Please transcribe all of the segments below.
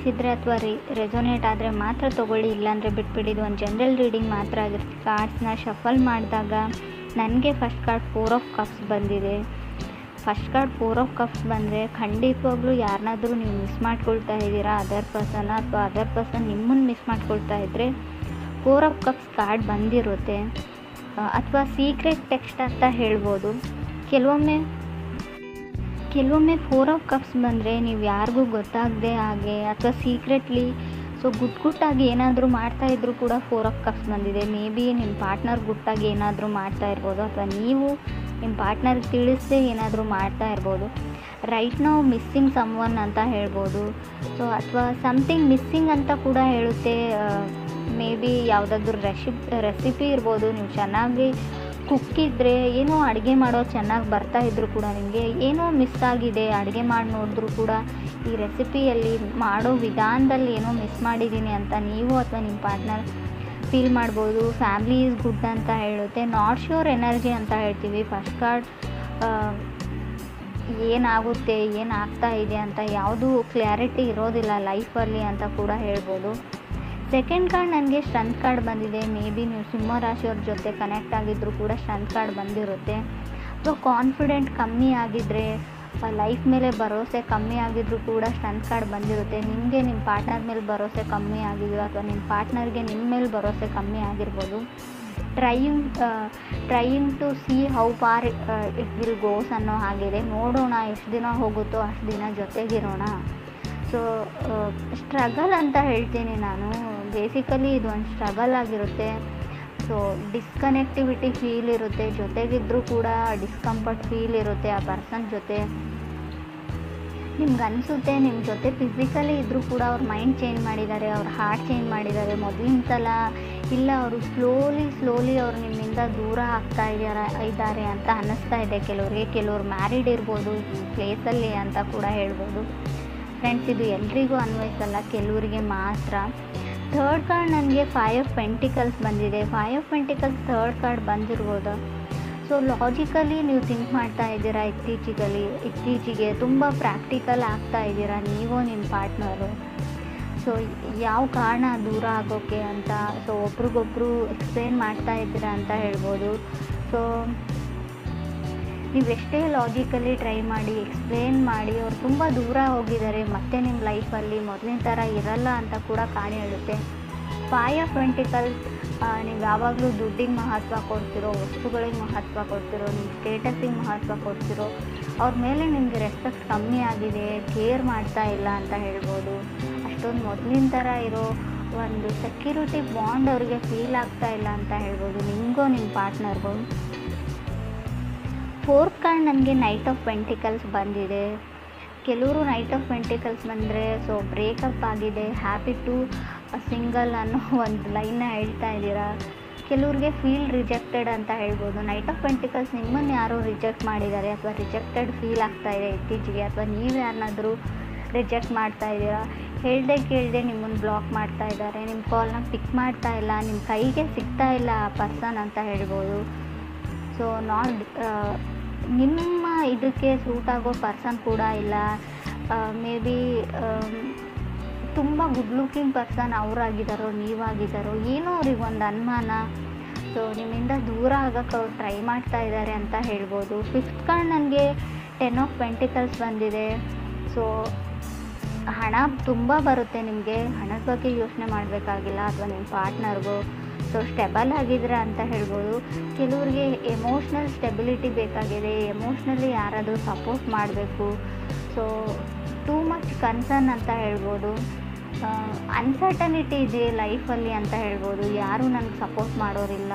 ಅನಿಸಿದರೆ ಅಥವಾ ರೆಸೊನೇಟ್ ಆದರೆ ಮಾತ್ರ ತೊಗೊಳ್ಳಿ, ಇಲ್ಲಾಂದರೆ ಬಿಟ್ಬಿಡಿ. ಇದು ಒಂದು ಜನರಲ್ ರೀಡಿಂಗ್ ಮಾತ್ರ ಆಗಿರುತ್ತೆ. ಕಾರ್ಡ್ಸ್ನ ಶಫಲ್ ಮಾಡಿದಾಗ ನನಗೆ ಫಸ್ಟ್ ಕಾರ್ಡ್ 4 ಆಫ್ ಕಪ್ಸ್ ಬಂದಿದೆ. ಫಸ್ಟ್ ಕಾರ್ಡ್ 4 ಆಫ್ ಕಪ್ಸ್ ಬಂದರೆ ಖಂಡಿತವಾಗ್ಲೂ ಯಾರನ್ನಾದರೂ ನೀವು ಮಿಸ್ ಮಾಡ್ಕೊಳ್ತಾ ಇದ್ದೀರಾ, ಅದರ್ ಪರ್ಸನ್ನ, ಅಥವಾ ಅದರ್ ಪರ್ಸನ್ ನಿಮ್ಮನ್ನು ಮಿಸ್ ಮಾಡ್ಕೊಳ್ತಾ ಇದ್ದರೆ 4 ಆಫ್ ಕಪ್ಸ್ ಕಾರ್ಡ್ ಬಂದಿರುತ್ತೆ. ಅಥವಾ ಸೀಕ್ರೆಟ್ ಟೆಕ್ಸ್ಟ್ ಅಂತ ಹೇಳ್ಬೋದು. ಕೆಲವೊಮ್ಮೆ 4 ಆಫ್ ಕಪ್ಸ್ ಬಂದರೆ ನೀವು ಯಾರಿಗೂ ಗೊತ್ತಾಗದೆ ಹಾಗೆ ಅಥವಾ ಸೀಕ್ರೆಟ್ಲಿ ಗುಟ್ಟಾಗಿ ಏನಾದರೂ ಮಾಡ್ತಾಯಿದ್ರು ಕೂಡ 4 ಆಫ್ ಕಪ್ಸ್ ಬಂದಿದೆ. ಮೇ ಬಿ ನಿಮ್ಮ ಪಾರ್ಟ್ನರ್ ಗುಟ್ಟಾಗಿ ಏನಾದರೂ ಮಾಡ್ತಾ ಇರ್ಬೋದು, ಅಥವಾ ನೀವು ನಿಮ್ಮ ಪಾರ್ಟ್ನರ್ಗೆ ತಿಳಿಸದೆ ಏನಾದರೂ ಮಾಡ್ತಾ ಇರ್ಬೋದು. ರೈಟ್ ನಾವು ಮಿಸ್ಸಿಂಗ್ ಸಮ್ವನ್ ಅಂತ ಹೇಳ್ಬೋದು. ಅಥವಾ ಸಮಥಿಂಗ್ ಮಿಸ್ಸಿಂಗ್ ಅಂತ ಕೂಡ ಹೇಳುತ್ತೆ. ಮೇ ಬಿ ಯಾವುದಾದ್ರೂ ರೆಸಿಪಿ ಇರ್ಬೋದು. ನೀವು ಚೆನ್ನಾಗಿ ಕುಕ್ಕಿದ್ರೆ, ಏನೋ ಅಡುಗೆ ಮಾಡೋದು ಚೆನ್ನಾಗಿ ಬರ್ತಾಯಿದ್ರು ಕೂಡ ನಿಮಗೆ ಏನೋ ಮಿಸ್ ಆಗಿದೆ, ಅಡುಗೆ ಮಾಡಿ ನೋಡಿದ್ರೂ ಕೂಡ ಈ ರೆಸಿಪಿಯಲ್ಲಿ ಮಾಡೋ ವಿಧಾನದಲ್ಲಿ ಏನೋ ಮಿಸ್ ಮಾಡಿದ್ದೀನಿ ಅಂತ ನೀವು ಅಥವಾ ನಿಮ್ಮ ಪಾರ್ಟ್ನರ್ ಫೀಲ್ ಮಾಡ್ಬೋದು. ಫ್ಯಾಮಿಲಿ ಈಸ್ ಗುಡ್ ಅಂತ ಹೇಳುತ್ತೆ. ನಾಟ್ ಶ್ಯೂರ್ ಎನರ್ಜಿ ಅಂತ ಹೇಳ್ತೀವಿ. ಫಸ್ಟ್ ಕಾರ್ಡ್ ಏನಾಗುತ್ತೆ, ಏನಾಗ್ತಾ ಇದೆ ಅಂತ ಯಾವುದೂ ಕ್ಲಾರಿಟಿ ಇರೋದಿಲ್ಲ ಲೈಫಲ್ಲಿ ಅಂತ ಕೂಡ ಹೇಳ್ಬೋದು. ಸೆಕೆಂಡ್ ಕಾರ್ಡ್ ನನಗೆ ಸ್ಟ್ರೆಂತ್ ಕಾರ್ಡ್ ಬಂದಿದೆ. ಮೇ ಬಿ ನೀವು ಸಿಂಹ ರಾಶಿಯವ್ರ ಜೊತೆ ಕನೆಕ್ಟ್ ಆಗಿದ್ದರೂ ಕೂಡ ಸ್ಟ್ರೆಂತ್ ಕಾರ್ಡ್ ಬಂದಿರುತ್ತೆ. ಕಾನ್ಫಿಡೆಂಟ್ ಕಮ್ಮಿ ಆಗಿದ್ದರೆ, ಲೈಫ್ ಮೇಲೆ ಭರವಸೆ ಕಮ್ಮಿ ಆಗಿದ್ರೂ ಕೂಡ ಸ್ಟ್ರೆಂತ್ ಕಾರ್ಡ್ ಬಂದಿರುತ್ತೆ. ನಿಮಗೆ ನಿಮ್ಮ ಪಾರ್ಟ್ನರ್ ಮೇಲೆ ಭರವಸೆ ಕಮ್ಮಿ ಆಗಿದೆಯೋ ಅಥವಾ ನಿಮ್ಮ ಪಾರ್ಟ್ನರ್ಗೆ ನಿಮ್ಮ ಮೇಲೆ ಭರವಸೆ ಕಮ್ಮಿ ಆಗಿರ್ಬೋದು. Trying to see how far it will goes ಅನ್ನೋ ಹಾಗಿದೆ. ನೋಡೋಣ, ಎಷ್ಟು ದಿನ ಹೋಗುತ್ತೋ ಅಷ್ಟು ದಿನ ಜೊತೆಗಿರೋಣ. ಸ್ಟ್ರಗಲ್ ಅಂತ ಹೇಳ್ತೀನಿ ನಾನು. ಬೇಸಿಕಲಿ ಇದು ಒಂದು ಸ್ಟ್ರಗಲ್ ಆಗಿರುತ್ತೆ. ಡಿಸ್ಕನೆಕ್ಟಿವಿಟಿ ಫೀಲ್ ಇರುತ್ತೆ. ಜೊತೆಗಿದ್ದರೂ ಕೂಡ ಡಿಸ್ಕಂಫರ್ಟ್ ಫೀಲ್ ಇರುತ್ತೆ ಆ ಪರ್ಸನ್ ಜೊತೆ. ನಿಮ್ಗೆ ಅನಿಸುತ್ತೆ ನಿಮ್ಮ ಜೊತೆ ಫಿಸಿಕಲಿ ಇದ್ದರೂ ಕೂಡ ಅವ್ರ ಮೈಂಡ್ ಚೇಂಜ್ ಮಾಡಿದ್ದಾರೆ, ಅವ್ರ ಹಾರ್ಟ್ ಚೇಂಜ್ ಮಾಡಿದ್ದಾರೆ. ಮೊದಲಿನ ಸಲ ಇಲ್ಲ, ಅವರು ಸ್ಲೋಲಿ ಅವ್ರು ನಿಮ್ಮಿಂದ ದೂರ ಆಗ್ತಾ ಇದ್ದಾರೆ ಅಂತ ಅನ್ನಿಸ್ತಾ ಇದೆ ಕೆಲವ್ರಿಗೆ. ಕೆಲವ್ರು ಮ್ಯಾರಿಡ್ ಇರ್ಬೋದು ಈ ಪ್ಲೇಸಲ್ಲಿ ಅಂತ ಕೂಡ ಹೇಳ್ಬೋದು. ಫ್ರೆಂಡ್ಸ್, ಇದು ಎಲ್ರಿಗೂ ಅನ್ವಯಿಸಲ್ಲ, ಕೆಲವರಿಗೆ ಮಾತ್ರ. ಥರ್ಡ್ ಕಾರ್ಡ್ ನನಗೆ 5 ಆಫ್ ಪೆಂಟಿಕಲ್ಸ್ ಬಂದಿದೆ. 5 ಆಫ್ ಪೆಂಟಿಕಲ್ಸ್ ಥರ್ಡ್ ಕಾರ್ಡ್ ಬಂದಿರ್ಬೋದು. ಲಾಜಿಕಲಿ ನೀವು ಥಿಂಕ್ ಮಾಡ್ತಾ ಇದ್ದೀರಾ. ಇತ್ತೀಚೆಗೆ ತುಂಬ ಪ್ರಾಕ್ಟಿಕಲ್ ಆಗ್ತಾ ಇದ್ದೀರಾ ನೀವು ನಿಮ್ಮ ಪಾರ್ಟ್ನರು. ಯಾವ ಕಾರಣ ದೂರ ಆಗೋಕ್ಕೆ ಅಂತ ಒಬ್ರಿಗೊಬ್ರು ಎಕ್ಸ್ಪ್ಲೇನ್ ಮಾಡ್ತಾ ಇದ್ದೀರಾ ಅಂತ ಹೇಳ್ಬೋದು. ನೀವೆಷ್ಟೇ ಲಾಜಿಕಲಿ ಟ್ರೈ ಮಾಡಿ, ಎಕ್ಸ್ಪ್ಲೇನ್ ಮಾಡಿ, ಅವ್ರು ತುಂಬ ದೂರ ಹೋಗಿದ್ದಾರೆ, ಮತ್ತೆ ನಿಮ್ಮ ಲೈಫಲ್ಲಿ ಮೊದಲಿನ ಥರ ಇರಲ್ಲ ಅಂತ ಕೂಡ ಕಾಣಿ ಹೇಳುತ್ತೆ. 5 ಆಫ್ ಪೆಂಟಿಕಲ್ಸ್, ನೀವು ಯಾವಾಗಲೂ ದುಡ್ಡಿಗೆ ಮಹತ್ವ ಕೊಡ್ತಿರೋ, ವಸ್ತುಗಳಿಗೆ ಮಹತ್ವ ಕೊಡ್ತಿರೋ, ನಿಮ್ಮ ಸ್ಟೇಟಸ್ಸಿಗೆ ಮಹತ್ವ ಕೊಡ್ತಿರೋ, ಅವ್ರ ಮೇಲೆ ನಿಮಗೆ ರೆಸ್ಪೆಕ್ಟ್ ಕಮ್ಮಿ ಆಗಿದೆ, ಕೇರ್ ಮಾಡ್ತಾ ಇಲ್ಲ ಅಂತ ಹೇಳ್ಬೋದು. ಅಷ್ಟೊಂದು ಮೊದಲಿನ ಥರ ಇರೋ ಒಂದು ಸೆಕ್ಯೂರಿಟಿ ಬಾಂಡ್ ಅವರಿಗೆ ಫೀಲ್ ಆಗ್ತಾ ಇಲ್ಲ ಅಂತ ಹೇಳ್ಬೋದು, ನಿಮಗೂ ನಿಮ್ಮ ಪಾರ್ಟ್ನರ್ಗೂ. ಫೋರ್ತ್ ಕಾರ್ಡ್ ನನಗೆ ನೈಟ್ ಆಫ್ ಪೆಂಟಿಕಲ್ಸ್ ಬಂದಿದೆ. ಕೆಲವರು ನೈಟ್ ಆಫ್ ಪೆಂಟಿಕಲ್ಸ್ ಬಂದರೆ ಬ್ರೇಕಪ್ ಆಗಿದೆ, ಹ್ಯಾಪಿ ಟು ಸಿಂಗಲ್ ಅನ್ನೋ ಒಂದು ಲೈನ್ನ ಹೇಳ್ತಾ ಇದ್ದೀರಾ. ಕೆಲವ್ರಿಗೆ ಫೀಲ್ ರಿಜೆಕ್ಟೆಡ್ ಅಂತ ಹೇಳ್ಬೋದು. ನೈಟ್ ಆಫ್ ಪೆಂಟಿಕಲ್ಸ್ ನಿಮ್ಮನ್ನು ಯಾರೋ ರಿಜೆಕ್ಟ್ ಮಾಡಿದ್ದಾರೆ ಅಥವಾ ರಿಜೆಕ್ಟೆಡ್ ಫೀಲ್ ಆಗ್ತಾ ಇದೆ ಇತ್ತೀಚೆಗೆ, ಅಥವಾ ನೀವು ಯಾರನ್ನಾದರೂ ರಿಜೆಕ್ಟ್ ಮಾಡ್ತಾ ಇದ್ದೀರಾ. ಕೇಳದೆ ನಿಮ್ಮನ್ನು ಬ್ಲಾಕ್ ಮಾಡ್ತಾ ಇದ್ದಾರೆ, ನಿಮ್ಮ ಕಾಲ್ನ ಪಿಕ್ ಮಾಡ್ತಾ ಇಲ್ಲ, ನಿಮ್ಮ ಕೈಗೆ ಸಿಗ್ತಾ ಇಲ್ಲ ಆ ಪರ್ಸನ್ ಅಂತ ಹೇಳ್ಬೋದು. ನಿಮ್ಮ ಇದಕ್ಕೆ ಸೂಟ್ ಆಗೋ ಪರ್ಸನ್ ಕೂಡ ಇಲ್ಲ. ಮೇ ಬಿ ತುಂಬ ಗುಡ್ ಲುಕಿಂಗ್ ಪರ್ಸನ್ ಅವರಾಗಿದ್ದಾರೋ ನೀವಾಗಿದ್ದಾರೋ ಏನೋ ಅವ್ರಿಗೆ ಒಂದು ಅನುಮಾನ. ನಿಮ್ಮಿಂದ ದೂರ ಆಗೋಕ್ಕೆ ಅವ್ರು ಟ್ರೈ ಮಾಡ್ತಾ ಇದ್ದಾರೆ ಅಂತ ಹೇಳ್ಬೋದು. ಫಿಫ್ತ್ ಕಾರ್ಡ್ ನನಗೆ 10 ಆಫ್ ಪೆಂಟಿಕಲ್ಸ್ ಬಂದಿದೆ. ಹಣ ತುಂಬ ಬರುತ್ತೆ ನಿಮಗೆ, ಹಣದ ಬಗ್ಗೆ ಯೋಚನೆ ಮಾಡಬೇಕಾಗಿಲ್ಲ, ಅಥವಾ ನಿಮ್ಮ ಪಾರ್ಟ್ನರ್ಗೂ ಸ್ಟೆಬಲ್ ಆಗಿದ್ರೆ ಅಂತ ಹೇಳ್ಬೋದು. ಕೆಲವ್ರಿಗೆ ಎಮೋಷ್ನಲ್ ಸ್ಟೆಬಿಲಿಟಿ ಬೇಕಾಗಿದೆ, ಎಮೋಷ್ನಲಿ ಯಾರಾದರೂ ಸಪೋರ್ಟ್ ಮಾಡಬೇಕು. ಟೂ ಮಚ್ ಕನ್ಸರ್ನ್ ಅಂತ ಹೇಳ್ಬೋದು. ಅನ್ಸರ್ಟನಿಟಿ ಇದೆ ಲೈಫಲ್ಲಿ ಅಂತ ಹೇಳ್ಬೋದು. ಯಾರೂ ನನಗೆ ಸಪೋರ್ಟ್ ಮಾಡೋರಿಲ್ಲ.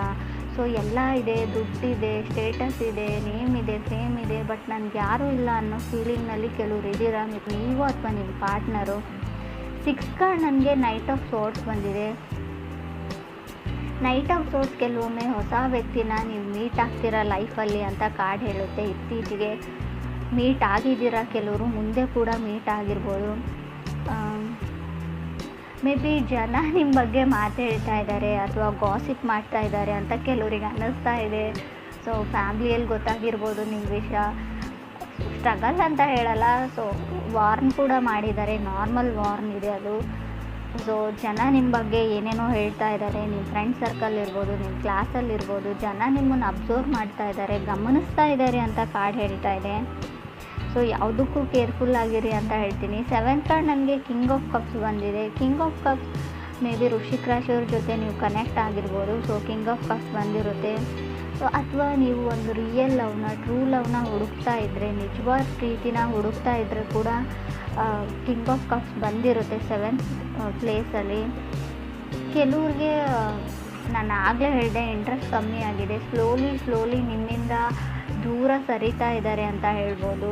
ಎಲ್ಲ ಇದೆ, ದುಡ್ಡಿದೆ, ಸ್ಟೇಟಸ್ ಇದೆ, ನೇಮ್ ಇದೆ, ಫೇಮ್ ಇದೆ, ಬಟ್ ನನಗೆ ಯಾರೂ ಇಲ್ಲ ಅನ್ನೋ ಫೀಲಿಂಗ್ನಲ್ಲಿ ಕೆಲವ್ರು ಇದ್ದೀರಾ, ನೀವು ಅಥವಾ ನಿಮ್ಮ ಪಾರ್ಟ್ನರು. 6 ಕಾರ್ಡ್ ನನಗೆ ನೈಟ್ ಆಫ್ ಸೋರ್ಟ್ಸ್ ಬಂದಿದೆ. ನೈಟ್ ಆಫ್ ಸೋರ್ಟ್ಸ್ ಕೆಲವೊಮ್ಮೆ ಹೊಸ ವ್ಯಕ್ತಿನ ನೀವು ಮೀಟ್ ಆಗ್ತೀರಾ ಲೈಫಲ್ಲಿ ಅಂತ ಕಾರ್ಡ್ ಹೇಳುತ್ತೆ. ಇತ್ತೀಚೆಗೆ ಮೀಟ್ ಆಗಿದ್ದೀರಾ, ಕೆಲವರು ಮುಂದೆ ಕೂಡ ಮೀಟ್ ಆಗಿರ್ಬೋದು. ಮೇ ಬಿ ಜನ ನಿಮ್ಮ ಬಗ್ಗೆ ಮಾತಾಡ್ತಾ ಇದ್ದಾರೆ ಅಥವಾ ಗಾಸಿಪ್ ಮಾಡ್ತಾ ಇದ್ದಾರೆ ಅಂತ ಕೆಲವರಿಗೆ ಅನ್ನಿಸ್ತಾ ಇದೆ. ಫ್ಯಾಮ್ಲಿಯಲ್ಲಿ ಗೊತ್ತಾಗಿರ್ಬೋದು ನಿಮ್ಮ ವಿಷಯ. ಸ್ಟ್ರಗಲ್ ಅಂತ ಹೇಳಲ್ಲ, ಸೊ ವಾರ್ನ್ ಕೂಡ ಮಾಡಿದ್ದಾರೆ, ನಾರ್ಮಲ್ ವಾರ್ನ್ ಇದೆ ಅದು. ಸೊ ಜನ ನಿಮ್ಮ ಬಗ್ಗೆ ಏನೇನೋ ಹೇಳ್ತಾ ಇದ್ದಾರೆ, ನಿಮ್ಮ ಫ್ರೆಂಡ್ ಸರ್ಕಲ್ ಇರ್ಬೋದು, ನಿಮ್ಮ ಕ್ಲಾಸಲ್ಲಿ ಇರ್ಬೋದು, ಜನ ನಿಮ್ಮನ್ನು ಅಬ್ಸರ್ವ್ ಮಾಡ್ತಾ ಇದ್ದಾರೆ, ಗಮನಿಸ್ತಾ ಇದ್ದಾರೆ ಅಂತ ಕಾರ್ಡ್ ಹೇಳ್ತಾ ಇದೆ. ಸೊ ಯಾವುದಕ್ಕೂ ಕೇರ್ಫುಲ್ ಆಗಿರಿ ಅಂತ ಹೇಳ್ತೀನಿ. 7th ಕಾರ್ಡ್ ನನಗೆ ಕಿಂಗ್ ಆಫ್ ಕಪ್ಸ್ ಬಂದಿದೆ. King of cups may be ವೃಶ್ಚಿಕ ರಾಶಿಯವ್ರ ಜೊತೆ ನೀವು ಕನೆಕ್ಟ್ ಆಗಿರ್ಬೋದು. ಸೊ ಕಿಂಗ್ ಆಫ್ ಕಪ್ಸ್ ಬಂದಿರುತ್ತೆ. ಸೊ ಅಥವಾ ನೀವು ಒಂದು ರಿಯಲ್ ಲವ್ನ, ಟ್ರೂ ಲವ್ನ ಹುಡುಕ್ತಾ ಇದ್ದರೆ, ನಿಜವಾದ ಪ್ರೀತಿನ ಹುಡುಕ್ತಾ ಇದ್ದರೆ ಕೂಡ ಕಿಂಗ್ ಆಫ್ ಕಪ್ಸ್ ಬಂದಿರುತ್ತೆ 7th ಪ್ಲೇಸಲ್ಲಿ. ಕೆಲವ್ರಿಗೆ ನಾನು ಆಗಲೇ ಹೇಳಿದೆ, ಇಂಟ್ರೆಸ್ಟ್ ಕಮ್ಮಿ ಆಗಿದೆ, ಸ್ಲೋಲಿ ನಿಮ್ಮಿಂದ ದೂರ ಸರಿತಾ ಇದ್ದಾರೆ ಅಂತ ಹೇಳ್ಬೋದು.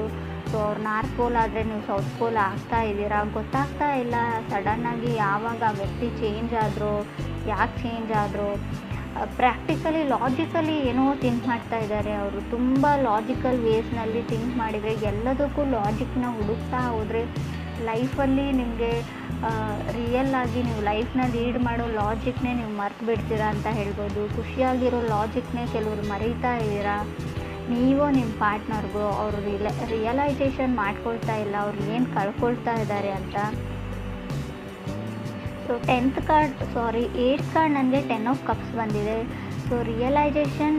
ಸೊ ಅವ್ರು ನಾರ್ತ್ ಪೋಲ್ ಆದರೆ ನೀವು ಸೌತ್ ಪೋಲ್ ಆಗ್ತಾ ಇದ್ದೀರಾ, ಗೊತ್ತಾಗ್ತಾ ಇಲ್ಲ. ಸಡನ್ನಾಗಿ ಯಾವಾಗ ಆ ವ್ಯಕ್ತಿ ಚೇಂಜ್ ಆದರೂ, ಯಾಕೆ ಚೇಂಜ್ ಆದರೂ, ಪ್ರಾಕ್ಟಿಕಲಿ ಲಾಜಿಕಲಿ ಏನೋ ಥಿಂಕ್ ಮಾಡ್ತಾ ಇದ್ದಾರೆ ಅವರು. ತುಂಬ ಲಾಜಿಕಲ್ ವೇಸ್ನಲ್ಲಿ ಥಿಂಕ್ ಮಾಡಿದರೆ, ಎಲ್ಲದಕ್ಕೂ ಲಾಜಿಕ್ನ ಹುಡುಕ್ತಾ ಹೋದರೆ ಲೈಫಲ್ಲಿ ನಿಮಗೆ ರಿಯಲ್ ಆಗಿ ನೀವು ಲೈಫ್ನ ಲೀಡ್ ಮಾಡೋ ಲಾಜಿಕ್ನೇ ನೀವು ಮರ್ತು ಬಿಡ್ತೀರಾ ಅಂತ ಹೇಳ್ಬೋದು. ಖುಷಿಯಾಗಿರೋ ಲಾಜಿಕ್ನೇ ಕೆಲವರು ಮರೀತಾ ಇದ್ದೀರಾ. ನೀವು ನಿಮ್ಮ ಪಾರ್ಟ್ನರ್ಗೂ ಅವರು ರಿಯಲೈಸೇಷನ್ ಮಾಡ್ಕೊಳ್ತಾ ಇಲ್ಲ ಅವ್ರು ಏನು ಕಳ್ಕೊಳ್ತಾ ಇದ್ದಾರೆ ಅಂತ. ಸೊ 8th ಕಾರ್ಡ್ ನನಗೆ 10 ಆಫ್ ಕಪ್ಸ್ ಬಂದಿದೆ. ಸೊ ರಿಯಲೈಸೇಷನ್,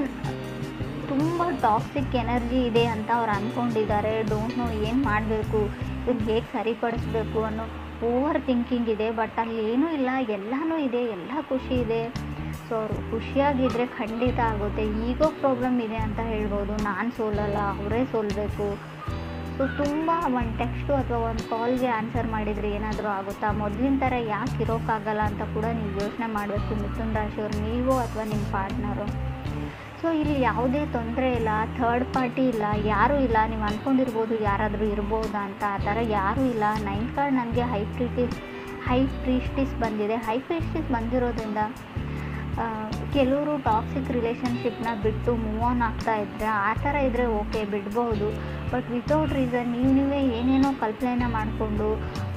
ತುಂಬ ಟಾಕ್ಸಿಕ್ ಎನರ್ಜಿ ಇದೆ ಅಂತ ಅವ್ರು ಅಂದ್ಕೊಂಡಿದ್ದಾರೆ. ಡೋಂಟ್ ನೋ ಏನು ಮಾಡಬೇಕು, ಇದನ್ನು ಹೇಗೆ ಸರಿಪಡಿಸ್ಬೇಕು ಅನ್ನೋ ಓವರ್ ಥಿಂಕಿಂಗ್ ಇದೆ. ಬಟ್ ಅಲ್ಲಿ ಏನೂ ಇಲ್ಲ, ಎಲ್ಲನೂ ಇದೆ, ಎಲ್ಲ ಖುಷಿ ಇದೆ. ಸೊ ಅವರು ಖುಷಿಯಾಗಿದ್ದರೆ ಖಂಡಿತ ಆಗುತ್ತೆ. ಈಗೋ ಪ್ರಾಬ್ಲಮ್ ಇದೆ ಅಂತ ಹೇಳ್ಬೋದು. ನಾನು ಸೋಲಲ್ಲ, ಅವರೇ ಸೋಲಬೇಕು. ಸೊ ತುಂಬ ಒಂದು ಟೆಕ್ಸ್ಟು ಅಥವಾ ಒಂದು ಕಾಲ್ಗೆ ಆನ್ಸರ್ ಮಾಡಿದರೆ ಏನಾದರೂ ಆಗುತ್ತಾ, ಮೊದಲಿನ ಥರ ಯಾಕೆ ಇರೋಕ್ಕಾಗಲ್ಲ ಅಂತ ಕೂಡ ನೀವು ಯೋಚನೆ ಮಾಡಬೇಕು ಮಿಥುನ ರಾಶಿಯವರು, ನೀವು ಅಥವಾ ನಿಮ್ಮ ಪಾರ್ಟ್ನರು. ಸೊ ಇಲ್ಲಿ ಯಾವುದೇ ತೊಂದರೆ ಇಲ್ಲ, ಥರ್ಡ್ ಪಾರ್ಟಿ ಇಲ್ಲ, ಯಾರೂ ಇಲ್ಲ. ನೀವು ಅಂದ್ಕೊಂಡಿರ್ಬೋದು ಯಾರಾದರೂ ಇರ್ಬೋದಾ ಅಂತ, ಆ ಥರ ಯಾರೂ ಇಲ್ಲ. 9th ಕಾರ್ಡ್ ನನಗೆ ಹೈ ಪ್ರೀಸ್ಟಿಸ್ ಬಂದಿದೆ. ಹೈ ಪ್ರೀಸ್ಟಿಸ್ ಬಂದಿರೋದ್ರಿಂದ ಕೆಲವರು ಟಾಕ್ಸಿಕ್ ರಿಲೇಷನ್ಶಿಪ್ನ ಬಿಟ್ಟು ಮೂವ್ ಆನ್ ಆಗ್ತಾ ಇದ್ದರೆ, ಆ ಥರ ಇದ್ದರೆ ಓಕೆ ಬಿಡ್ಬೋದು. ಬಟ್ ವಿತೌಟ್ ರೀಸನ್ ನೀವೇ ಏನೇನೋ ಕಲ್ಪನೆನ ಮಾಡಿಕೊಂಡು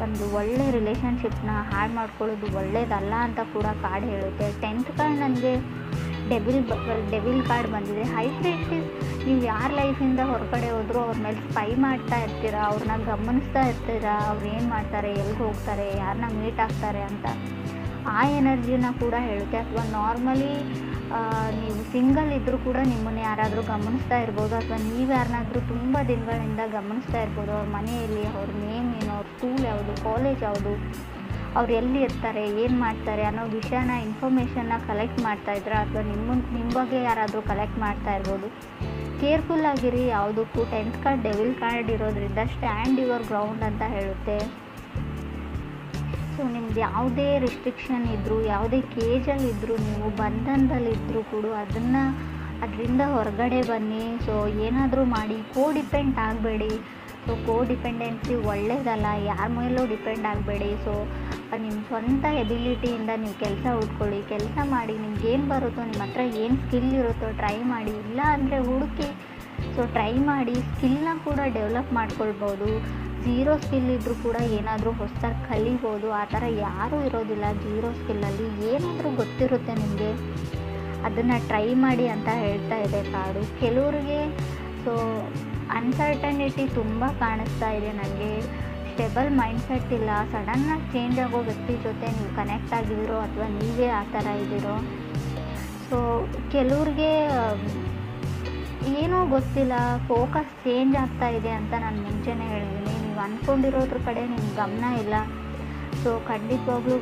ಒಂದು ಒಳ್ಳೆ ರಿಲೇಷನ್ಶಿಪ್ನ ಹಾಳು ಮಾಡ್ಕೊಳ್ಳೋದು ಒಳ್ಳೇದಲ್ಲ ಅಂತ ಕೂಡ ಕಾರ್ಡ್ ಹೇಳುತ್ತೆ. 10th ಕಾರ್ಡ್ ನನಗೆ ಡೆವಿಲ್ ಕಾರ್ಡ್ ಬಂದಿದೆ. ಹೈ ಪ್ರೀಸ್ಟಿಸ್, ನೀವು ಯಾರ ಲೈಫಿಂದ ಹೊರಗಡೆ ಹೋದರೂ ಅವ್ರ ಮೇಲೆ ಸ್ಪೈ ಮಾಡ್ತಾ ಇರ್ತೀರಾ, ಅವ್ರನ್ನ ಗಮನಿಸ್ತಾ ಇರ್ತೀರಾ, ಅವ್ರು ಏನು ಮಾಡ್ತಾರೆ, ಎಲ್ಲಿಗೆ ಹೋಗ್ತಾರೆ, ಯಾರನ್ನ ಮೀಟ್ ಆಗ್ತಾರೆ ಅಂತ, ಆ ಎನರ್ಜಿನ ಕೂಡ ಹೇಳುತ್ತೆ. ಅಥವಾ ನಾರ್ಮಲಿ ನೀವು ಸಿಂಗಲ್ ಇದ್ದರೂ ಕೂಡ ನಿಮ್ಮನ್ನು ಯಾರಾದರೂ ಗಮನಿಸ್ತಾ ಇರ್ಬೋದು, ಅಥವಾ ನೀವು ಯಾರನ್ನಾದರೂ ತುಂಬ ದಿನಗಳಿಂದ ಗಮನಿಸ್ತಾ ಇರ್ಬೋದು. ಅವ್ರ ಮನೆಯಲ್ಲಿ ಅವ್ರ ನೇಮ್ ಏನು, ಅವ್ರ ಸ್ಕೂಲ್ ಯಾವುದು, ಕಾಲೇಜ್ ಯಾವುದು, ಅವ್ರು ಎಲ್ಲಿ ಇರ್ತಾರೆ, ಏನು ಮಾಡ್ತಾರೆ ಅನ್ನೋ ವಿಷಯನ, ಇನ್ಫಾರ್ಮೇಷನ್ನ ಕಲೆಕ್ಟ್ ಮಾಡ್ತಾಯಿದ್ರೆ, ಅಥವಾ ನಿಮ್ಮ ಬಗ್ಗೆ ಯಾರಾದರೂ ಕಲೆಕ್ಟ್ ಮಾಡ್ತಾ ಇರ್ಬೋದು. ಕೇರ್ಫುಲ್ ಆಗಿರಿ ಯಾವುದಕ್ಕೂ. 10th ಕಾರ್ಡ್ ಡೆವಿಲ್ ಕಾರ್ಡ್ ಇರೋದ್ರಿಂದ ಸ್ಟ್ಯಾಂಡ್ ಯುವರ್ ಗ್ರೌಂಡ್ ಅಂತ ಹೇಳುತ್ತೆ. ಸೊ ನಿಮ್ದು ಯಾವುದೇ ರಿಸ್ಟ್ರಿಕ್ಷನ್ ಇದ್ದರೂ, ಯಾವುದೇ ಕೇಜಲ್ಲಿದ್ದರೂ, ನೀವು ಬಂಧನದಲ್ಲಿದ್ದರೂ ಕೂಡ ಅದರಿಂದ ಹೊರಗಡೆ ಬನ್ನಿ. ಸೊ ಏನಾದರೂ ಮಾಡಿ, ಡಿಪೆಂಡ್ ಆಗಬೇಡಿ. ಸೊ ಡಿಪೆಂಡೆನ್ಸಿ ಒಳ್ಳೆಯದಲ್ಲ, ಯಾರ ಮೇಲೂ ಡಿಪೆಂಡ್ ಆಗಬೇಡಿ. ಸೊ ನಿಮ್ಮ ಸ್ವಂತ ಎಬಿಲಿಟಿಯಿಂದ ನೀವು ಕೆಲಸ ಹುಡ್ಕೊಳ್ಳಿ, ಕೆಲಸ ಮಾಡಿ, ನಿಮ್ಗೇನು ಬರುತ್ತೋ, ನಿಮ್ಮ ಹತ್ರ ಏನು ಸ್ಕಿಲ್ ಇರುತ್ತೋ ಟ್ರೈ ಮಾಡಿ. ಇಲ್ಲ ಅಂದರೆ ಹುಡುಕಿ, ಸೊ ಟ್ರೈ ಮಾಡಿ, ಸ್ಕಿಲ್ನ ಕೂಡ ಡೆವಲಪ್ ಮಾಡ್ಕೊಳ್ಬೋದು. ಝೀರೋ ಸ್ಕಿಲ್ ಇದ್ದರೂ ಕೂಡ ಏನಾದರೂ ಹೊಸದಾಗಿ ಕಲಿಬೋದು. ಆ ಥರ ಯಾರೂ ಇರೋದಿಲ್ಲ ಝೀರೋ ಸ್ಕಿಲ್ಲಲ್ಲಿ. ಏನಾದರೂ ಗೊತ್ತಿರುತ್ತೆ ನಿಮಗೆ, ಅದನ್ನು ಟ್ರೈ ಮಾಡಿ ಅಂತ ಹೇಳ್ತಾ ಇದೆ ಕಾರ್ಡು. ಕೆಲವ್ರಿಗೆ ಸೊ ಅನ್ಸರ್ಟನಿಟಿ ತುಂಬ ಕಾಣಿಸ್ತಾ ಇದೆ ನನಗೆ. ಸ್ಟೆಬಲ್ ಮೈಂಡ್ಸೆಟ್ ಇಲ್ಲ, ಸಡನ್ನಾಗಿ ಚೇಂಜ್ ಆಗೋ ವ್ಯಕ್ತಿ ಜೊತೆ ನೀವು ಕನೆಕ್ಟ್ ಆಗಿದ್ದೀರೋ ಅಥವಾ ನೀವೇ ಆ ಥರ ಇದ್ದೀರೋ. ಸೊ ಕೆಲವ್ರಿಗೆ ಏನೋ ಗೊತ್ತಿಲ್ಲ, ಫೋಕಸ್ ಚೇಂಜ್ ಆಗ್ತಾ ಇದೆ ಅಂತ ನಾನು ಮುಂಚೆನೇ ಹೇಳಿದ್ದೀನಿ. ನೀವು ಅಂದ್ಕೊಂಡಿರೋದ್ರ ಕಡೆ ನಿಮ್ಮ ಗಮನ ಇಲ್ಲ. ಸೊ ಖಂಡಿತವಾಗ್ಲೂ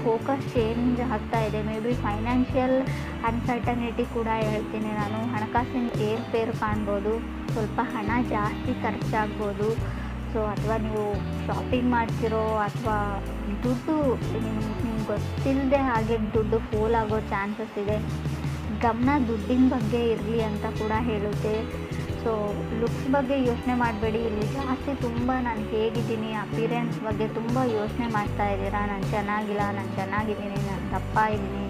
ಫೋಕಸ್ ಚೇಂಜ್ ಆಗ್ತಾ ಇದೆ. ಮೇ ಬಿ ಫೈನಾನ್ಷಿಯಲ್ ಅನ್ಸರ್ಟನಿಟಿ ಕೂಡ ಹೇಳ್ತೀನಿ ನಾನು. ಹಣಕಾಸಿನ ಏರ್ಪೇರು ಕಾಣ್ಬೋದು, ಸ್ವಲ್ಪ ಹಣ ಜಾಸ್ತಿ ಖರ್ಚಾಗ್ಬೋದು. ಸೊ ಅಥವಾ ನೀವು ಶಾಪಿಂಗ್ ಮಾಡ್ತಿರೋ, ಅಥವಾ ದುಡ್ಡು ನಿಮ್ಗೆ ಗೊತ್ತಿಲ್ಲದೆ ಹಾಗೆ ದುಡ್ಡು ಫೋಲ್ ಆಗೋ ಚಾನ್ಸಸ್ ಇದೆ. ಗಮನ ದುಡ್ಡಿನ ಬಗ್ಗೆ ಇರಲಿ ಅಂತ ಕೂಡ ಹೇಳುತ್ತೆ. ಸೊ ಲುಕ್ಸ್ ಬಗ್ಗೆ ಯೋಚನೆ ಮಾಡಬೇಡಿ. ಇಲ್ಲಿ ಜಾಸ್ತಿ ತುಂಬ ನಾನು ಹೇಗಿದ್ದೀನಿ, ಅಪಿರೆನ್ಸ್ ಬಗ್ಗೆ ತುಂಬ ಯೋಚನೆ ಮಾಡ್ತಾ ಇದ್ದೀರಾ. ನಾನು ಚೆನ್ನಾಗಿಲ್ಲ, ನಾನು ಚೆನ್ನಾಗಿದ್ದೀನಿ, ನಾನು ದಪ್ಪ ಇದ್ದೀನಿ,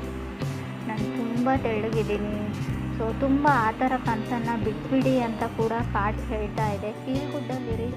ನಾನು ತುಂಬ ತೆಳ್ಳಗಿದ್ದೀನಿ. ಸೊ ತುಂಬ ಆ ಥರ ಕನಸನ್ನು ಬಿಟ್ಬಿಡಿ ಅಂತ ಕೂಡ ಕಾರ್ಡ್ಸ್ ಹೇಳ್ತಾ ಇದೆ. ಫೀಲ್ ಗುಡ್ಡಲ್ಲಿರಿ.